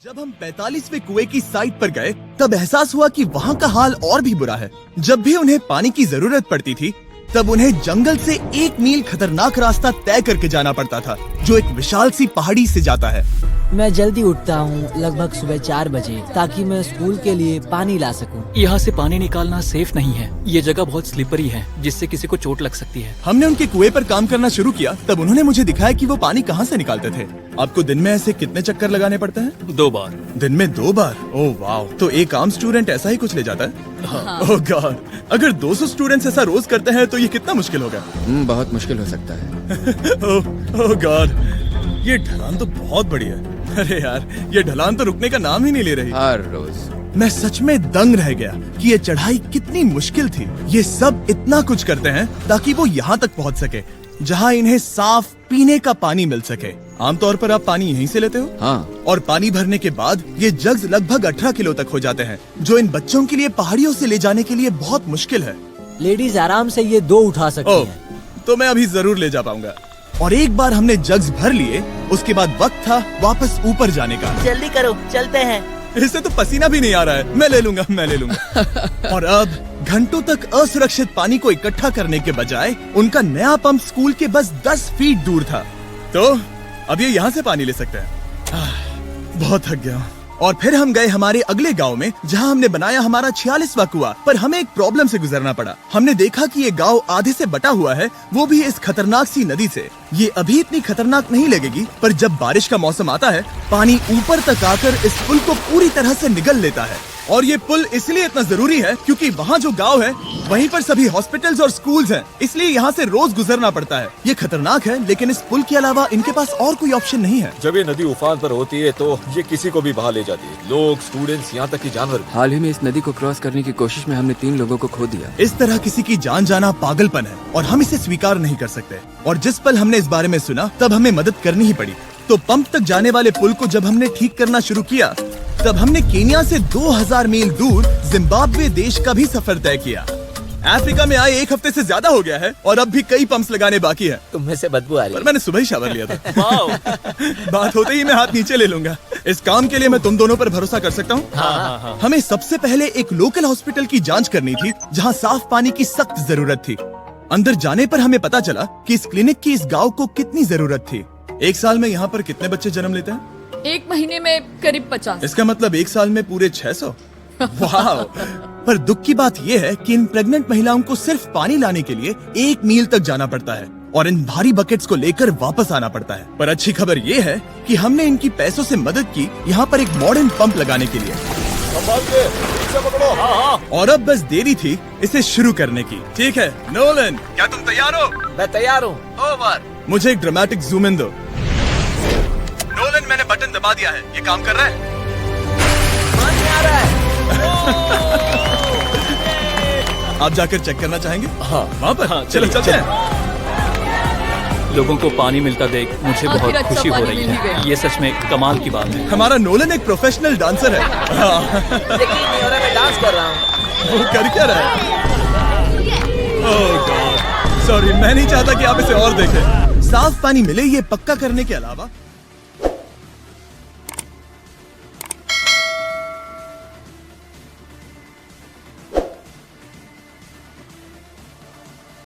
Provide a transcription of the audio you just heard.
जब हम 45वें कुएं की साइट पर गए तब एहसास हुआ कि वहाँ का हाल और भी बुरा है। जब भी उन्हें पानी की जरूरत पड़ती थी तब उन्हें जंगल से 1 मील खतरनाक रास्ता तय करके जाना पड़ता था, जो एक विशाल सी पहाड़ी से जाता है। मैं जल्दी उठता हूँ, लगभग सुबह 4 बजे, ताकि मैं स्कूल के लिए पानी ला सकूँ। यहाँ से पानी निकालना सेफ नहीं है। ये जगह बहुत स्लिपरी है, जिससे किसी को चोट लग सकती है। हमने उनके कुएं पर काम करना शुरू किया तब उन्होंने मुझे दिखाया कि वो पानी कहाँ से निकालते थे। आपको दिन में ऐसे कितने चक्कर लगाने पड़ते हैं? 2 बार। दिन में 2 बार? ओह वाह! तो एक आम स्टूडेंट ऐसा ही कुछ ले जाता है? हाँ। ओह गॉड! अगर 200 स्टूडेंट्स ऐसा रोज करते हैं तो ये कितना मुश्किल होगा? बहुत मुश्किल हो सकता है। ओह गॉड! ये ढलान तो बहुत बड़ी है। अरे यार, ये ढलान तो रुकने का नाम ही नहीं ले रही। हर रोज मैं सच में दंग रह गया कि ये चढ़ाई कितनी मुश्किल थी। ये सब इतना कुछ करते हैं ताकि वो यहाँ तक पहुँच सके जहाँ इन्हें साफ पीने का पानी मिल सके। आमतौर पर आप पानी यहीं से लेते हो? हाँ। और पानी भरने के बाद ये जग्स लगभग 18 किलो तक हो जाते हैं, जो इन बच्चों के लिए पहाड़ियों से ले जाने के लिए बहुत मुश्किल है। लेडीज आराम से ये 2 उठा सकती ओह, हैं। तो मैं अभी जरूर ले जा पाऊंगा। और एक बार हमने जग्स भर लिए, उसके बाद वक्त था वापस ऊपर जाने का। जल्दी करो, चलते हैं। इससे तो पसीना भी नहीं आ रहा है। मैं ले लूंगा। और अब घंटों तक असुरक्षित पानी को इकट्ठा करने के बजाय उनका नया पंप स्कूल के बस 10 फीट दूर था। तो अब ये यहाँ से पानी ले सकते हैं। बहुत थक गया हूँ। और फिर हम गए हमारे अगले गांव में, जहां हमने बनाया हमारा 46वां कुआं। पर हमें एक प्रॉब्लम से गुजरना पड़ा। हमने देखा कि ये गांव आधे से बटा हुआ है, वो भी इस खतरनाक सी नदी से। ये अभी इतनी खतरनाक नहीं लगेगी, पर जब बारिश का मौसम आता है, पानी ऊपर तक आकर इस पुल को पूरी तरह से निगल लेता है। और ये पुल इसलिए इतना जरूरी है क्योंकि वहाँ जो गांव है वहीं पर सभी हॉस्पिटल्स और स्कूल्स हैं, इसलिए यहाँ से रोज गुजरना पड़ता है। ये खतरनाक है, लेकिन इस पुल के अलावा इनके पास और कोई ऑप्शन नहीं है। जब ये नदी उफान पर होती है तो ये किसी को भी बहा ले जाती है, लोग, स्टूडेंट्स, यहाँ तक कि जानवर भी। हाल ही में इस नदी को क्रॉस करने की कोशिश में हमने 3 लोगों को खो दिया। इस तरह किसी की जान जाना पागलपन है और हम इसे स्वीकार नहीं कर सकते। और जिस पल हमने इस बारे में सुना तब हमें मदद करनी ही पड़ी। तो पंप तक जाने वाले पुल को जब हमने ठीक करना शुरू किया तब हमने केन्या से 2000 मील दूर जिम्बाब्वे देश का भी सफर तय किया। अफ्रीका में आए 1 हफ्ते से ज्यादा हो गया है और अब भी कई पंप्स लगाने बाकी है। तुम में से बदबू आ रही पर है। मैंने सुबह ही शावर लिया था। बात होते ही मैं हाथ नीचे ले लूंगा। इस काम के लिए मैं तुम दोनों पर भरोसा कर सकता हूँ? हाँ। हमें सबसे पहले एक लोकल हॉस्पिटल की जांच करनी थी, जहाँ साफ पानी की सख्त जरूरत थी। अंदर जाने पर हमें पता चला कि इस क्लिनिक की इस गांव को कितनी जरूरत थी। 1 साल में यहाँ पर कितने बच्चे जन्म लेते हैं? 1 महीने में करीब 50। इसका मतलब 1 साल में पूरे 600। वाह! पर दुख की बात यह है कि इन प्रेग्नेंट महिलाओं को सिर्फ पानी लाने के लिए 1 मील तक जाना पड़ता है और इन भारी बकेट्स को लेकर वापस आना पड़ता है। पर अच्छी खबर ये है कि हमने इनकी पैसों से मदद की यहाँ पर एक मॉडर्न पंप लगाने के लिए। और अब बस देरी थी इसे शुरू करने की। ठीक है नोलन, क्या तुम तैयार हो? मैं तैयार हूँ। ओवर। मुझे एक ड्रामेटिक जूम इन दो। नोलन, मैंने बटन दबा दिया है, ये काम कर रहा है? पानी आ रहा है। आप जाकर चेक करना चाहेंगे? हाँ। वहाँ पर? हाँ, चलो चलते हैं। लोगों को पानी मिलता देख मुझे आखिर बहुत अच्छा खुशी हो पानी रही मिल ही है। गया। ये सच में कमाल की बात है। हमारा नोलन एक प्रोफेशनल डांसर है। हाँ। यकीन नहीं हो रहा, मैं डांस कर रहा हूँ। वो कर क्या रहा है? ओह गॉड, सॉरी, मैं नहीं चाहता कि आप इसे और देखें। साफ पानी मिले ये पक्का करने के अलावा